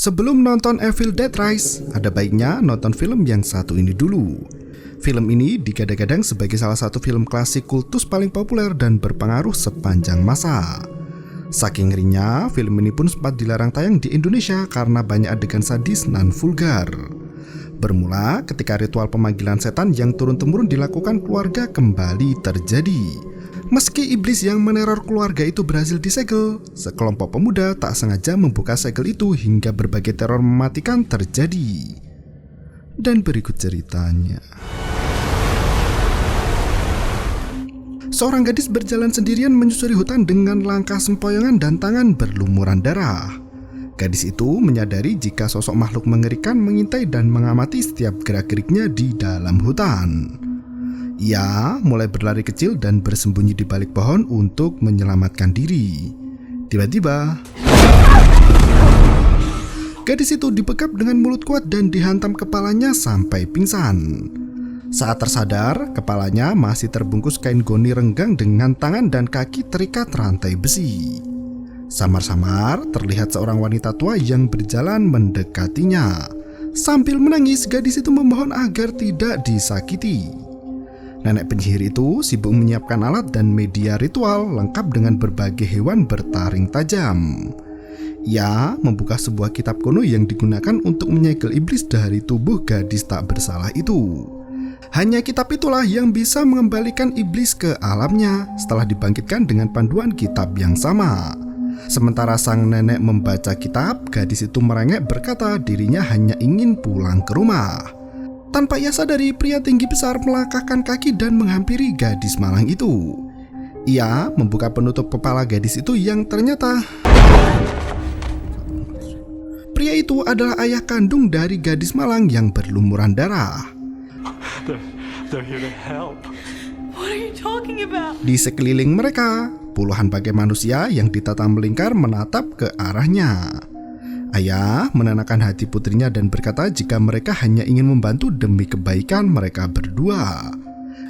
Sebelum nonton Evil Dead Rise, ada baiknya nonton film yang satu ini dulu. Film ini digadang-gadang sebagai salah satu film klasik kultus paling populer dan berpengaruh sepanjang masa. Saking ngerinya, film ini pun sempat dilarang tayang di Indonesia karena banyak adegan sadis dan vulgar. Bermula ketika ritual pemanggilan setan yang turun-temurun dilakukan keluarga kembali terjadi. Meski iblis yang meneror keluarga itu berhasil disegel, sekelompok pemuda tak sengaja membuka segel itu hingga berbagai teror mematikan terjadi. Dan berikut ceritanya. Seorang gadis berjalan sendirian menyusuri hutan dengan langkah sempoyongan dan tangan berlumuran darah. Gadis itu menyadari jika sosok makhluk mengerikan mengintai dan mengamati setiap gerak-geriknya di dalam hutan. Ia mulai berlari kecil dan bersembunyi di balik pohon untuk menyelamatkan diri. Tiba-tiba, gadis itu dibekap dengan mulut kuat dan dihantam kepalanya sampai pingsan. Saat tersadar, kepalanya masih terbungkus kain goni renggang dengan tangan dan kaki terikat rantai besi. Samar-samar terlihat seorang wanita tua yang berjalan mendekatinya. Sambil menangis, gadis itu memohon agar tidak disakiti. Nenek penyihir itu sibuk menyiapkan alat dan media ritual lengkap dengan berbagai hewan bertaring tajam. Ia membuka sebuah kitab kuno yang digunakan untuk menyegel iblis dari tubuh gadis tak bersalah itu. Hanya kitab itulah yang bisa mengembalikan iblis ke alamnya setelah dibangkitkan dengan panduan kitab yang sama. Sementara sang nenek membaca kitab, gadis itu merengek berkata dirinya hanya ingin pulang ke rumah. Tanpa ia sadari, pria tinggi besar melangkahkan kaki dan menghampiri gadis malang itu. Ia membuka penutup kepala gadis itu yang ternyata pria itu adalah ayah kandung dari gadis malang yang berlumuran darah. They're here to help. What are you talking about? Di sekeliling mereka, puluhan bagai manusia yang ditata melingkar menatap ke arahnya. Ayah menenangkan hati putrinya dan berkata jika mereka hanya ingin membantu demi kebaikan mereka berdua.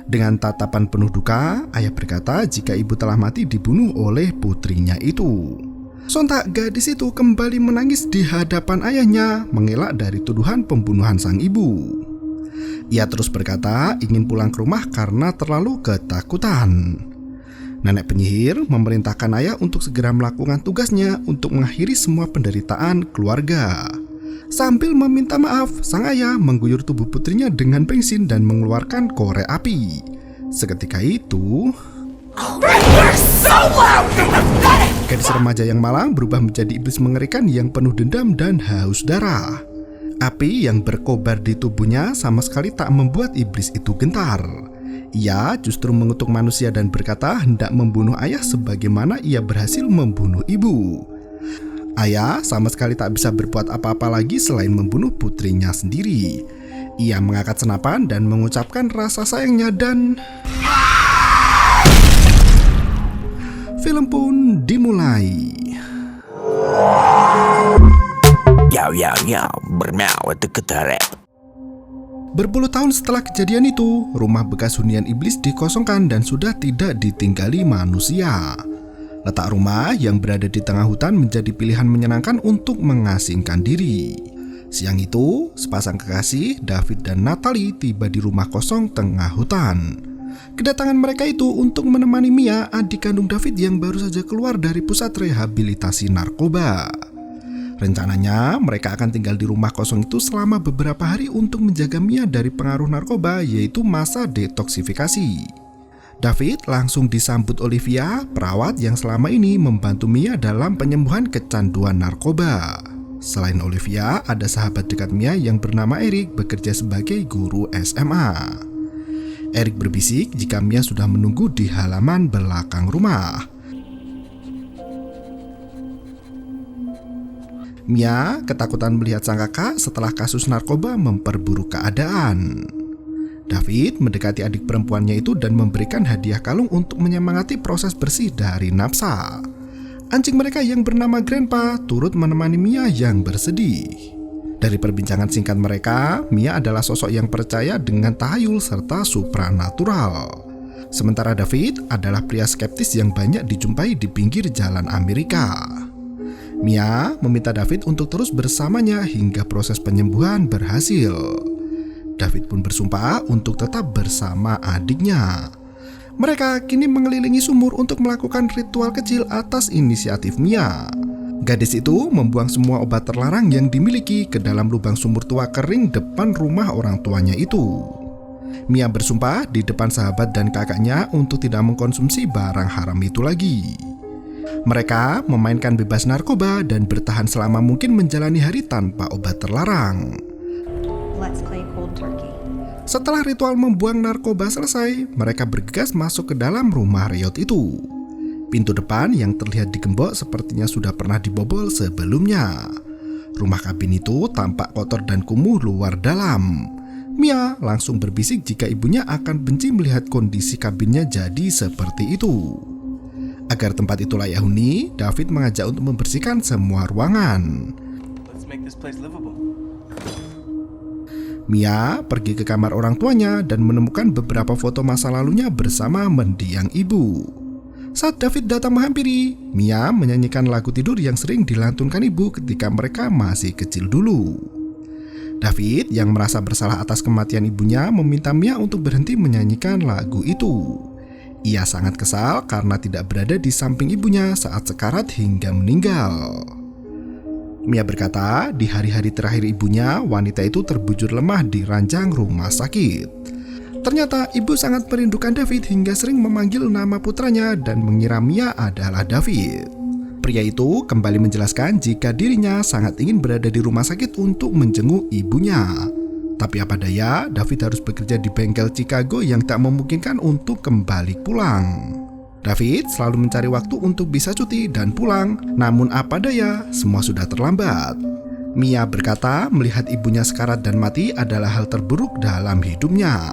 Dengan tatapan penuh duka, ayah berkata jika ibu telah mati dibunuh oleh putrinya itu. Sontak gadis itu kembali menangis di hadapan ayahnya, mengelak dari tuduhan pembunuhan sang ibu. Ia terus berkata ingin pulang ke rumah karena terlalu ketakutan. Nenek penyihir memerintahkan ayah untuk segera melakukan tugasnya untuk mengakhiri semua penderitaan keluarga. Sambil meminta maaf, sang ayah mengguyur tubuh putrinya dengan bensin dan mengeluarkan korek api. Seketika itu, gadis remaja yang malang berubah menjadi iblis mengerikan yang penuh dendam dan haus darah. Api yang berkobar di tubuhnya sama sekali tak membuat iblis itu gentar. Ia justru mengutuk manusia dan berkata hendak membunuh ayah sebagaimana ia berhasil membunuh ibu. Ayah sama sekali tak bisa berbuat apa-apa lagi selain membunuh putrinya sendiri. Ia mengangkat senapan dan mengucapkan rasa sayangnya dan film pun dimulai. Bermau itu ketare. Berpuluh tahun setelah kejadian itu, rumah bekas hunian iblis dikosongkan dan sudah tidak ditinggali manusia. Letak rumah yang berada di tengah hutan menjadi pilihan menyenangkan untuk mengasingkan diri. Siang itu, sepasang kekasih, David dan Natalie, tiba di rumah kosong tengah hutan. Kedatangan mereka itu untuk menemani Mia, adik kandung David yang baru saja keluar dari pusat rehabilitasi narkoba. Rencananya mereka akan tinggal di rumah kosong itu selama beberapa hari untuk menjaga Mia dari pengaruh narkoba, yaitu masa detoksifikasi. David langsung disambut Olivia, perawat yang selama ini membantu Mia dalam penyembuhan kecanduan narkoba. Selain Olivia, ada sahabat dekat Mia yang bernama Eric bekerja sebagai guru SMA. Eric berbisik jika Mia sudah menunggu di halaman belakang rumah. Mia ketakutan melihat sang kakak setelah kasus narkoba memperburuk keadaan. David mendekati adik perempuannya itu dan memberikan hadiah kalung untuk menyemangati proses bersih dari napsa. Anjing mereka yang bernama Grandpa turut menemani Mia yang bersedih. Dari perbincangan singkat mereka, Mia adalah sosok yang percaya dengan tahayul serta supranatural. Sementara David adalah pria skeptis yang banyak dijumpai di pinggir jalan Amerika. Mia meminta David untuk terus bersamanya hingga proses penyembuhan berhasil. David pun bersumpah untuk tetap bersama adiknya. Mereka kini mengelilingi sumur untuk melakukan ritual kecil atas inisiatif Mia. Gadis itu membuang semua obat terlarang yang dimiliki ke dalam lubang sumur tua kering depan rumah orang tuanya itu. Mia bersumpah di depan sahabat dan kakaknya untuk tidak mengkonsumsi barang haram itu lagi. Mereka memainkan bebas narkoba dan bertahan selama mungkin menjalani hari tanpa obat terlarang. Let's play cold turkey. Setelah ritual membuang narkoba selesai, mereka bergegas masuk ke dalam rumah Riot itu. Pintu depan yang terlihat digembok sepertinya sudah pernah dibobol sebelumnya. Rumah kabin itu tampak kotor dan kumuh luar dalam. Mia langsung berbisik jika ibunya akan benci melihat kondisi kabinnya jadi seperti itu. Agar tempat itu layak huni, David mengajak untuk membersihkan semua ruangan. Let's make this place livable. Mia pergi ke kamar orang tuanya dan menemukan beberapa foto masa lalunya bersama mendiang ibu. Saat David datang menghampiri, Mia menyanyikan lagu tidur yang sering dilantunkan ibu ketika mereka masih kecil dulu. David yang merasa bersalah atas kematian ibunya meminta Mia untuk berhenti menyanyikan lagu itu. Ia sangat kesal karena tidak berada di samping ibunya saat sekarat hingga meninggal. Mia berkata, di hari-hari terakhir ibunya, wanita itu terbujur lemah di ranjang rumah sakit. Ternyata ibu sangat merindukan David hingga sering memanggil nama putranya dan mengira Mia adalah David. Pria itu kembali menjelaskan jika dirinya sangat ingin berada di rumah sakit untuk menjenguk ibunya. Tapi apa daya, David harus bekerja di bengkel Chicago yang tak memungkinkan untuk kembali pulang. David selalu mencari waktu untuk bisa cuti dan pulang, namun apa daya, semua sudah terlambat. Mia berkata melihat ibunya sekarat dan mati adalah hal terburuk dalam hidupnya.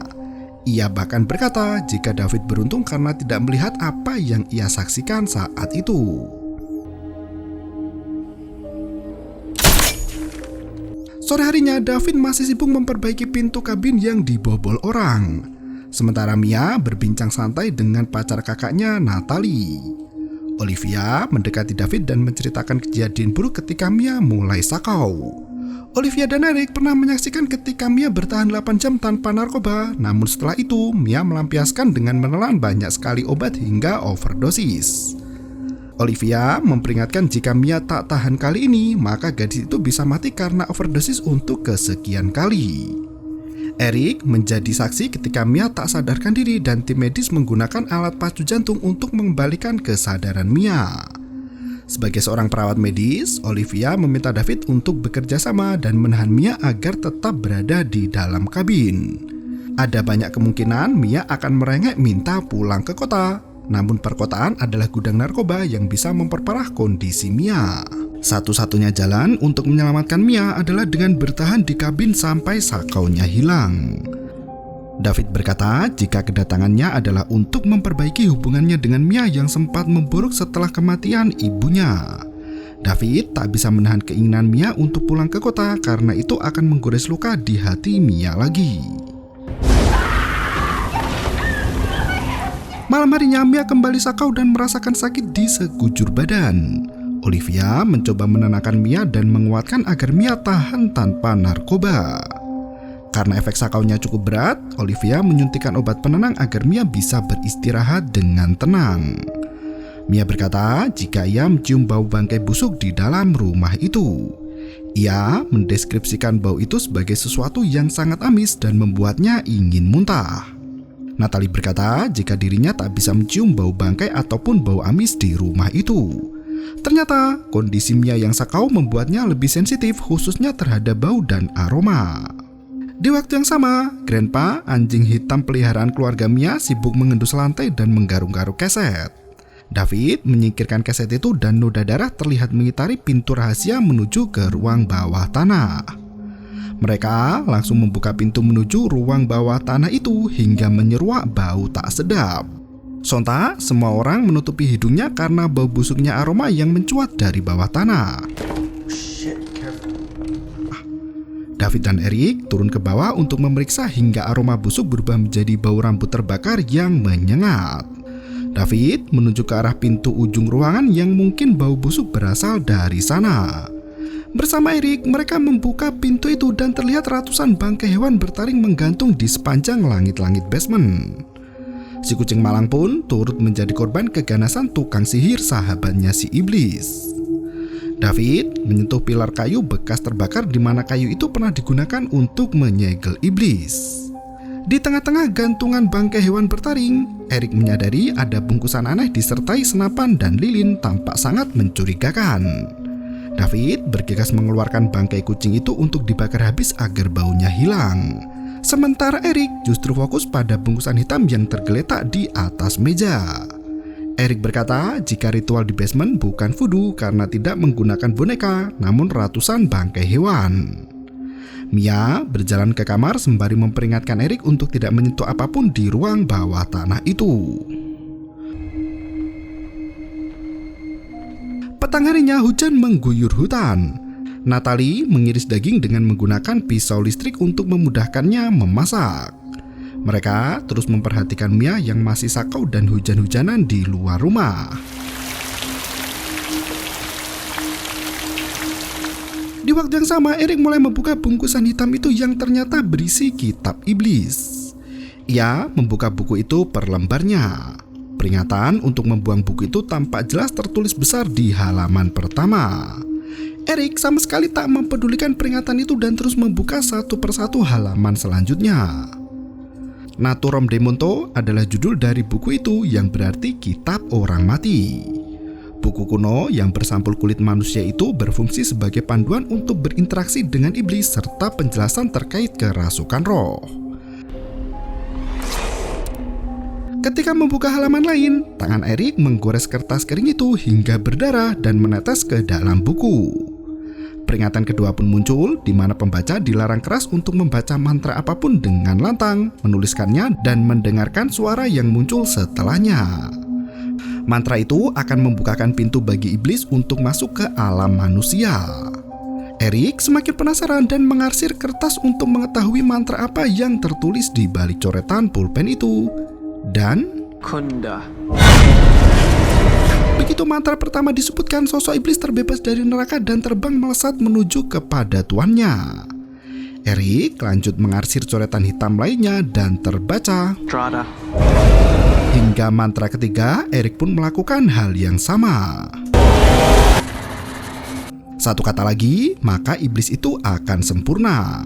Ia bahkan berkata jika David beruntung karena tidak melihat apa yang ia saksikan saat itu. Sore harinya, David masih sibuk memperbaiki pintu kabin yang dibobol orang. Sementara Mia berbincang santai dengan pacar kakaknya, Natalie. Olivia mendekati David dan menceritakan kejadian buruk ketika Mia mulai sakau. Olivia dan Eric pernah menyaksikan ketika Mia bertahan 8 jam tanpa narkoba, namun setelah itu Mia melampiaskan dengan menelan banyak sekali obat hingga overdosis. Olivia memperingatkan jika Mia tak tahan kali ini, maka gadis itu bisa mati karena overdosis untuk kesekian kali. Eric menjadi saksi ketika Mia tak sadarkan diri dan tim medis menggunakan alat pacu jantung untuk mengembalikan kesadaran Mia. Sebagai seorang perawat medis, Olivia meminta David untuk bekerja sama dan menahan Mia agar tetap berada di dalam kabin. Ada banyak kemungkinan Mia akan merengek minta pulang ke kota. Namun perkotaan adalah gudang narkoba yang bisa memperparah kondisi Mia. Satu-satunya jalan untuk menyelamatkan Mia adalah dengan bertahan di kabin sampai sakaunya hilang. David berkata jika kedatangannya adalah untuk memperbaiki hubungannya dengan Mia yang sempat memburuk setelah kematian ibunya. David tak bisa menahan keinginan Mia untuk pulang ke kota karena itu akan menggores luka di hati Mia lagi. Malam harinya Mia kembali sakau dan merasakan sakit di sekujur badan. Olivia mencoba menenangkan Mia dan menguatkan agar Mia tahan tanpa narkoba. Karena efek sakaunya cukup berat, Olivia menyuntikkan obat penenang agar Mia bisa beristirahat dengan tenang. Mia berkata jika ia mencium bau bangkai busuk di dalam rumah itu. Ia mendeskripsikan bau itu sebagai sesuatu yang sangat amis dan membuatnya ingin muntah. Natalie berkata jika dirinya tak bisa mencium bau bangkai ataupun bau amis di rumah itu. Ternyata kondisi Mia yang sakau membuatnya lebih sensitif khususnya terhadap bau dan aroma. Di waktu yang sama, Grandpa, anjing hitam peliharaan keluarga Mia, sibuk mengendus lantai dan menggaruk-garuk keset. David menyingkirkan keset itu dan noda darah terlihat mengitari pintu rahasia menuju ke ruang bawah tanah. Mereka langsung membuka pintu menuju ruang bawah tanah itu hingga menyeruak bau tak sedap. Sontak, semua orang menutupi hidungnya karena bau busuknya aroma yang mencuat dari bawah tanah. David dan Eric turun ke bawah untuk memeriksa hingga aroma busuk berubah menjadi bau rambut terbakar yang menyengat. David menunjuk ke arah pintu ujung ruangan yang mungkin bau busuk berasal dari sana. Bersama Eric, mereka membuka pintu itu dan terlihat ratusan bangkai hewan bertaring menggantung di sepanjang langit-langit basement. Si kucing malang pun turut menjadi korban keganasan tukang sihir sahabatnya si iblis. David menyentuh pilar kayu bekas terbakar di mana kayu itu pernah digunakan untuk menyegel iblis. Di tengah-tengah gantungan bangkai hewan bertaring, Eric menyadari ada bungkusan aneh disertai senapan dan lilin tampak sangat mencurigakan. David bergegas mengeluarkan bangkai kucing itu untuk dibakar habis agar baunya hilang. Sementara Eric justru fokus pada bungkusan hitam yang tergeletak di atas meja. Eric berkata jika ritual di basement bukan voodoo karena tidak menggunakan boneka, namun ratusan bangkai hewan. Mia berjalan ke kamar sembari memperingatkan Eric untuk tidak menyentuh apapun di ruang bawah tanah itu. Petang harinya hujan mengguyur hutan. Natalie mengiris daging dengan menggunakan pisau listrik untuk memudahkannya memasak. Mereka terus memperhatikan Mia yang masih sakau dan hujan-hujanan di luar rumah. Di waktu yang sama, Eric mulai membuka bungkusan hitam itu yang ternyata berisi kitab iblis. Ia membuka buku itu per lembarnya. Peringatan untuk membuang buku itu tampak jelas tertulis besar di halaman pertama. Eric sama sekali tak mempedulikan peringatan itu dan terus membuka satu persatu halaman selanjutnya. Naturom Demonto adalah judul dari buku itu yang berarti kitab orang mati. Buku kuno yang bersampul kulit manusia itu berfungsi sebagai panduan untuk berinteraksi dengan iblis serta penjelasan terkait kerasukan roh. Ketika membuka halaman lain, tangan Eric menggores kertas kering itu hingga berdarah dan menetes ke dalam buku. Peringatan kedua pun muncul, di mana pembaca dilarang keras untuk membaca mantra apapun dengan lantang, menuliskannya, dan mendengarkan suara yang muncul setelahnya. Mantra itu akan membukakan pintu bagi iblis untuk masuk ke alam manusia. Eric semakin penasaran dan mengarsir kertas untuk mengetahui mantra apa yang tertulis di balik coretan pulpen itu. Dan Kunda. begitu mantra pertama disebutkan, sosok iblis terbebas dari neraka dan terbang melesat menuju kepada tuannya. Eric lanjut mengarsir coretan hitam lainnya dan terbaca. Strada. Hingga mantra ketiga, Eric pun melakukan hal yang sama. Satu kata lagi, maka iblis itu akan sempurna.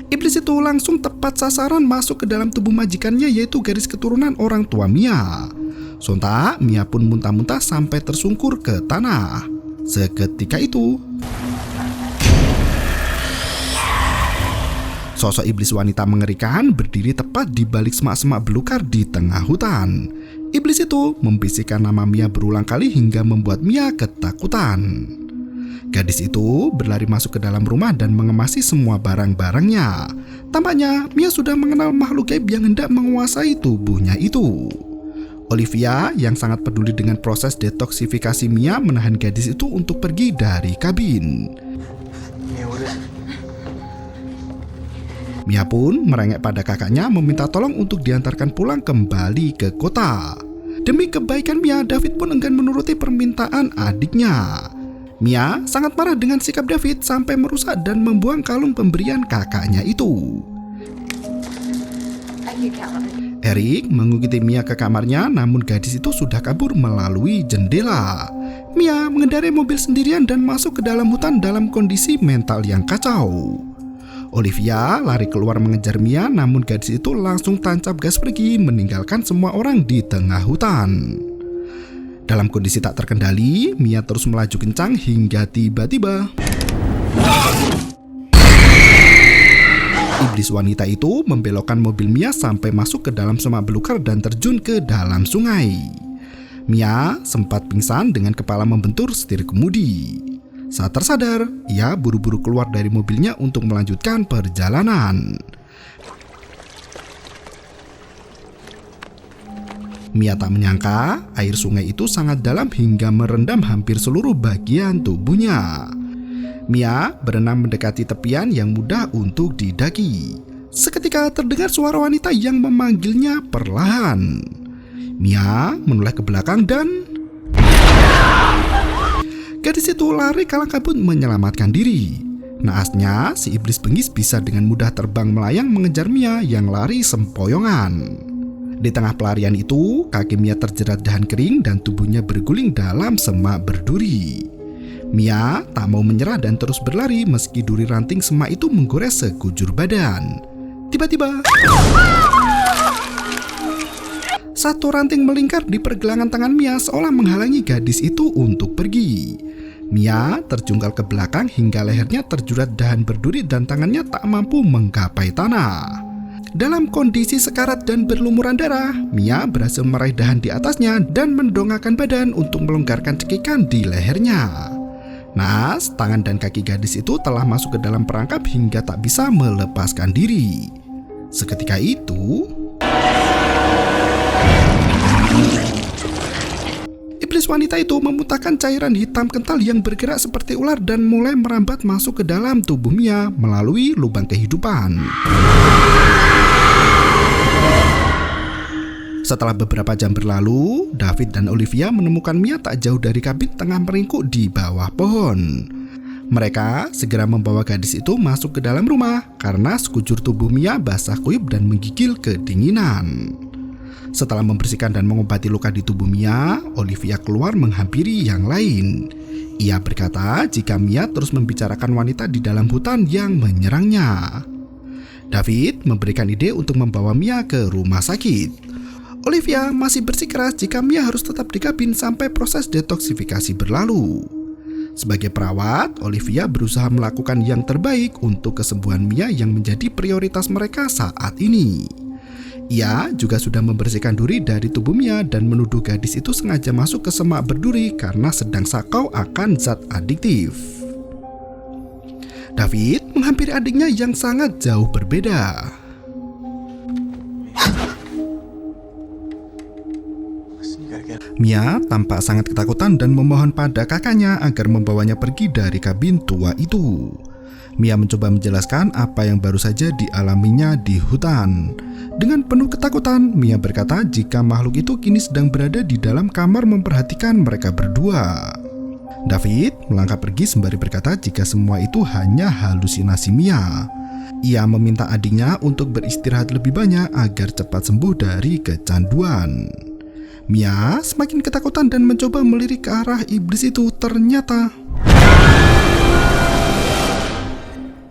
Iblis itu langsung tepat sasaran masuk ke dalam tubuh majikannya, yaitu garis keturunan orang tua Mia. Sontak, Mia pun muntah-muntah sampai tersungkur ke tanah. Seketika itu, sosok iblis wanita mengerikan berdiri tepat di balik semak-semak belukar di tengah hutan. Iblis itu membisikkan nama Mia berulang kali hingga membuat Mia ketakutan. Gadis itu berlari masuk ke dalam rumah dan mengemasi semua barang-barangnya. Tampaknya Mia sudah mengenal makhluk gaib yang hendak menguasai tubuhnya itu. Olivia yang sangat peduli dengan proses detoksifikasi Mia menahan gadis itu untuk pergi dari kabin. Mia pun merengek pada kakaknya meminta tolong untuk diantarkan pulang kembali ke kota. Demi kebaikan Mia, David pun enggan menuruti permintaan adiknya. Mia sangat marah dengan sikap David sampai merusak dan membuang kalung pemberian kakaknya itu. Eric mengikuti Mia ke kamarnya, namun gadis itu sudah kabur melalui jendela. Mia mengendarai mobil sendirian dan masuk ke dalam hutan dalam kondisi mental yang kacau. Olivia lari keluar mengejar Mia, namun gadis itu langsung tancap gas pergi meninggalkan semua orang di tengah hutan. Dalam kondisi tak terkendali, Mia terus melaju kencang hingga tiba-tiba iblis wanita itu membelokkan mobil Mia sampai masuk ke dalam semak belukar dan terjun ke dalam sungai. Mia sempat pingsan dengan kepala membentur setir kemudi. Saat tersadar, ia buru-buru keluar dari mobilnya untuk melanjutkan perjalanan. Mia tak menyangka air sungai itu sangat dalam hingga merendam hampir seluruh bagian tubuhnya. Mia berenang mendekati tepian yang mudah untuk didaki. seketika terdengar suara wanita yang memanggilnya perlahan. Mia menoleh ke belakang dan gadis itu lari kalang kabut menyelamatkan diri. Naasnya, si iblis bengis bisa dengan mudah terbang melayang mengejar Mia yang lari sempoyongan. Di tengah pelarian itu, kaki Mia terjerat dahan kering dan tubuhnya berguling dalam semak berduri. Mia tak mau menyerah dan terus berlari meski duri ranting semak itu menggores sekujur badan. Tiba-tiba, satu ranting melingkar di pergelangan tangan Mia seolah menghalangi gadis itu untuk pergi. Mia terjungkal ke belakang hingga lehernya terjerat dahan berduri dan tangannya tak mampu menggapai tanah. Dalam kondisi sekarat dan berlumuran darah, Mia berhasil meraih dahan di atasnya dan mendongakkan badan untuk melonggarkan cekikan di lehernya. Naas, tangan dan kaki gadis itu telah masuk ke dalam perangkap hingga tak bisa melepaskan diri. Seketika itu, iblis wanita itu memuntahkan cairan hitam kental yang bergerak seperti ular dan mulai merambat masuk ke dalam tubuh Mia melalui lubang kehidupan. Setelah beberapa jam berlalu, David dan Olivia menemukan Mia tak jauh dari kabin tengah meringkuk di bawah pohon. Mereka segera membawa gadis itu masuk ke dalam rumah karena sekujur tubuh Mia basah kuyup dan menggigil kedinginan. Setelah membersihkan dan mengobati luka di tubuh Mia, Olivia keluar menghampiri yang lain. Ia berkata jika Mia terus membicarakan wanita di dalam hutan yang menyerangnya. David memberikan ide untuk membawa Mia ke rumah sakit. Olivia masih bersikeras jika Mia harus tetap di kabin sampai proses detoksifikasi berlalu. Sebagai perawat, Olivia berusaha melakukan yang terbaik untuk kesembuhan Mia yang menjadi prioritas mereka saat ini. Ia juga sudah membersihkan duri dari tubuh Mia dan menuduh gadis itu sengaja masuk ke semak berduri karena sedang sakau akan zat adiktif. David menghampiri adiknya yang sangat jauh berbeda. Mia tampak sangat ketakutan dan memohon pada kakaknya agar membawanya pergi dari kabin tua itu. Mia mencoba menjelaskan apa yang baru saja dialaminya di hutan. Dengan penuh ketakutan, Mia berkata jika makhluk itu kini sedang berada di dalam kamar memperhatikan mereka berdua. David melangkah pergi sembari berkata jika semua itu hanya halusinasi Mia. Ia meminta adiknya untuk beristirahat lebih banyak agar cepat sembuh dari kecanduan. Mia semakin ketakutan dan mencoba melirik ke arah iblis itu. Ternyata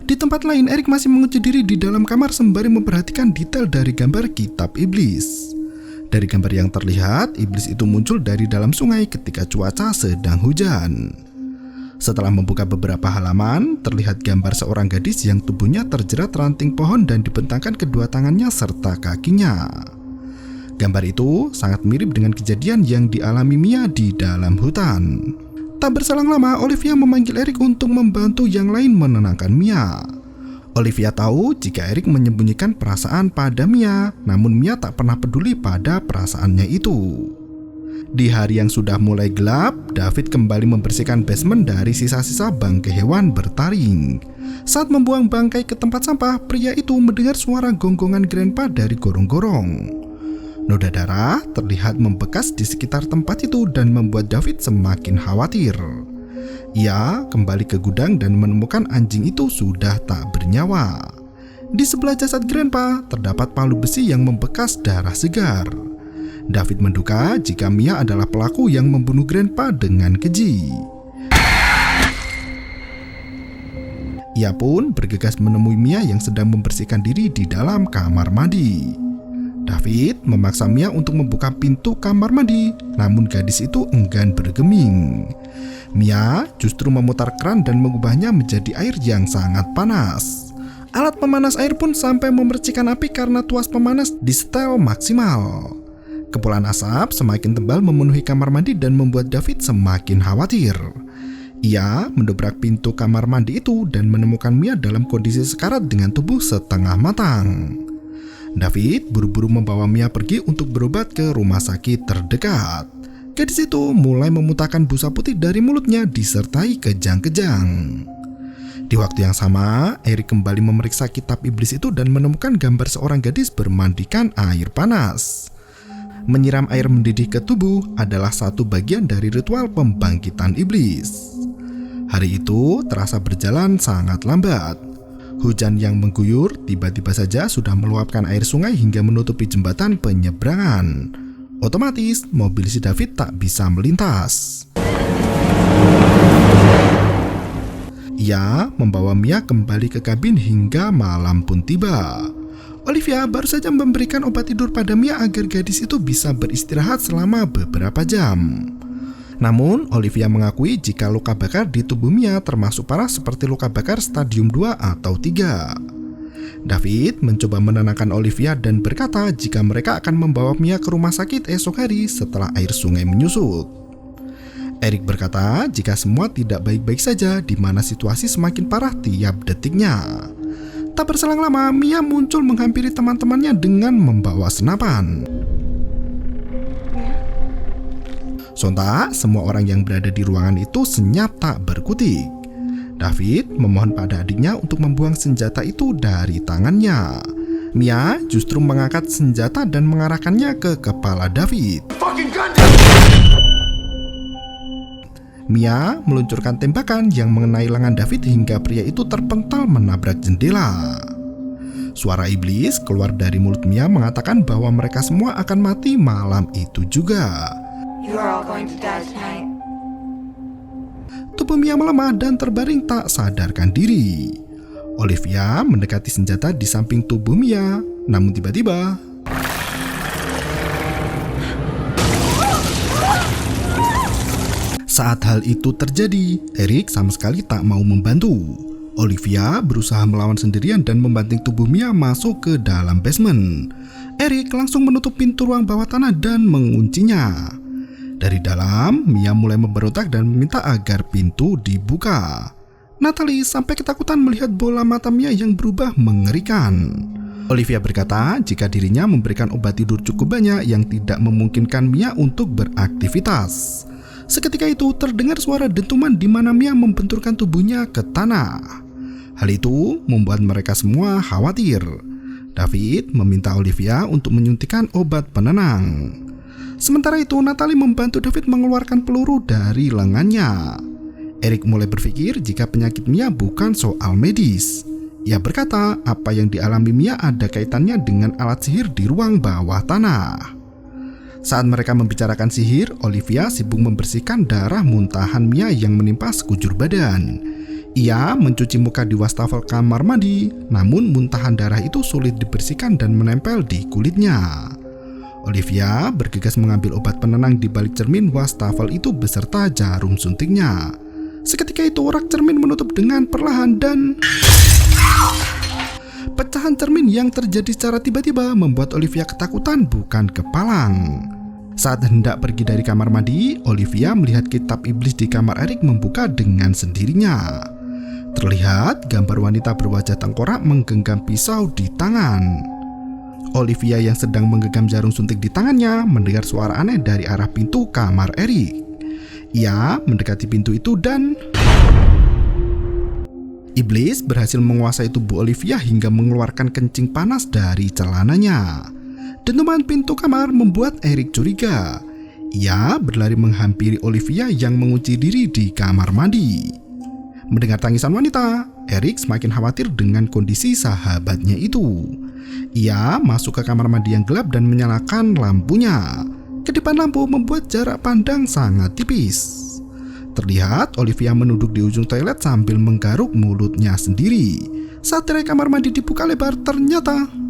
di tempat lain, Eric masih mengunci diri di dalam kamar sembari memperhatikan detail dari gambar kitab iblis. Dari gambar yang terlihat, iblis itu muncul dari dalam sungai ketika cuaca sedang hujan. Setelah membuka beberapa halaman, terlihat gambar seorang gadis yang tubuhnya terjerat ranting pohon dan dibentangkan kedua tangannya serta kakinya. Gambar itu sangat mirip dengan kejadian yang dialami Mia di dalam hutan. Tak berselang lama, Olivia memanggil Eric untuk membantu yang lain menenangkan Mia. Olivia tahu jika Eric menyembunyikan perasaan pada Mia, namun Mia tak pernah peduli pada perasaannya itu. Di hari yang sudah mulai gelap, David kembali membersihkan basement dari sisa-sisa bangkai hewan bertaring. Saat membuang bangkai ke tempat sampah, pria itu mendengar suara gonggongan grandpa dari gorong-gorong. Noda darah terlihat membekas di sekitar tempat itu dan membuat David semakin khawatir. Ia kembali ke gudang dan menemukan anjing itu sudah tak bernyawa. Di sebelah jasad grandpa terdapat palu besi yang membekas darah segar. David menduga jika Mia adalah pelaku yang membunuh grandpa dengan keji. Ia pun bergegas menemui Mia yang sedang membersihkan diri di dalam kamar mandi. David memaksa Mia untuk membuka pintu kamar mandi, namun gadis itu enggan bergeming. Mia justru memutar keran dan mengubahnya menjadi air yang sangat panas. Alat pemanas air pun sampai memercikan api karena tuas pemanas disetel maksimal. Kepulan asap semakin tebal memenuhi kamar mandi dan membuat David semakin khawatir. Ia mendobrak pintu kamar mandi itu dan menemukan Mia dalam kondisi sekarat dengan tubuh setengah matang. David buru-buru membawa Mia pergi untuk berobat ke rumah sakit terdekat. Gadis itu mulai memuntahkan busa putih dari mulutnya disertai kejang-kejang. Di waktu yang sama, Eric kembali memeriksa kitab iblis itu dan menemukan gambar seorang gadis bermandikan air panas. Menyiram air mendidih ke tubuh adalah satu bagian dari ritual pembangkitan iblis. Hari itu terasa berjalan sangat lambat. Hujan yang mengguyur tiba-tiba saja sudah meluapkan air sungai hingga menutupi jembatan penyeberangan. Otomatis, mobil si David tak bisa melintas. Ia membawa Mia kembali ke kabin hingga malam pun tiba. Olivia baru saja memberikan obat tidur pada Mia agar gadis itu bisa beristirahat selama beberapa jam. Namun, Olivia mengakui jika luka bakar di tubuh Mia termasuk parah seperti luka bakar stadium 2 atau 3. David mencoba menenangkan Olivia dan berkata jika mereka akan membawa Mia ke rumah sakit esok hari setelah air sungai menyusut. Eric berkata jika semua tidak baik-baik saja, di mana situasi semakin parah tiap detiknya. Tak berselang lama, Mia muncul menghampiri teman-temannya dengan membawa senapan. Sontak, semua orang yang berada di ruangan itu senyap tak berkutik. David memohon pada adiknya untuk membuang senjata itu dari tangannya. Mia justru mengangkat senjata dan mengarahkannya ke kepala David. Mia meluncurkan tembakan yang mengenai lengan David hingga pria itu terpental menabrak jendela. Suara iblis keluar dari mulut Mia mengatakan bahwa mereka semua akan mati malam itu juga. You are all going to die tonight. Tubuh Mia melemah dan terbaring tak sadarkan diri. Olivia mendekati senjata di samping tubuh Mia, namun tiba-tiba saat hal itu terjadi, Eric sama sekali tak mau membantu. Olivia berusaha melawan sendirian dan membanting tubuh Mia masuk ke dalam basement. Eric langsung menutup pintu ruang bawah tanah dan menguncinya. Dari dalam, Mia mulai memberontak dan meminta agar pintu dibuka. Natalie sampai ketakutan melihat bola mata Mia yang berubah mengerikan. Olivia berkata jika dirinya memberikan obat tidur cukup banyak yang tidak memungkinkan Mia untuk beraktivitas. Seketika itu terdengar suara dentuman di mana Mia membenturkan tubuhnya ke tanah. Hal itu membuat mereka semua khawatir. David meminta Olivia untuk menyuntikkan obat penenang. Sementara itu Natalie membantu David mengeluarkan peluru dari lengannya. Eric mulai berpikir jika penyakit Mia bukan soal medis. Ia berkata apa yang dialami Mia ada kaitannya dengan alat sihir di ruang bawah tanah. Saat mereka membicarakan sihir, Olivia sibuk membersihkan darah muntahan Mia yang menimpa sekujur badan. Ia mencuci muka di wastafel kamar mandi, namun muntahan darah itu sulit dibersihkan dan menempel di kulitnya. Olivia bergegas mengambil obat penenang di balik cermin wastafel itu beserta jarum suntiknya. Seketika itu rak cermin menutup dengan perlahan dan pecahan cermin yang terjadi secara tiba-tiba membuat Olivia ketakutan bukan kepalang. Saat hendak pergi dari kamar mandi, Olivia melihat kitab iblis di kamar Eric membuka dengan sendirinya. Terlihat gambar wanita berwajah tengkorak menggenggam pisau di tangan. Olivia yang sedang menggenggam jarum suntik di tangannya mendengar suara aneh dari arah pintu kamar Eric. Ia mendekati pintu itu dan iblis berhasil menguasai tubuh Olivia hingga mengeluarkan kencing panas dari celananya. Dentuman pintu kamar membuat Eric curiga. Ia berlari menghampiri Olivia yang mengunci diri di kamar mandi. Mendengar tangisan wanita, Eric semakin khawatir dengan kondisi sahabatnya itu. Ia masuk ke kamar mandi yang gelap dan menyalakan lampunya. Kedipan lampu membuat jarak pandang sangat tipis. Terlihat Olivia menunduk di ujung toilet sambil menggaruk mulutnya sendiri. Saat tirai kamar mandi dibuka lebar, ternyata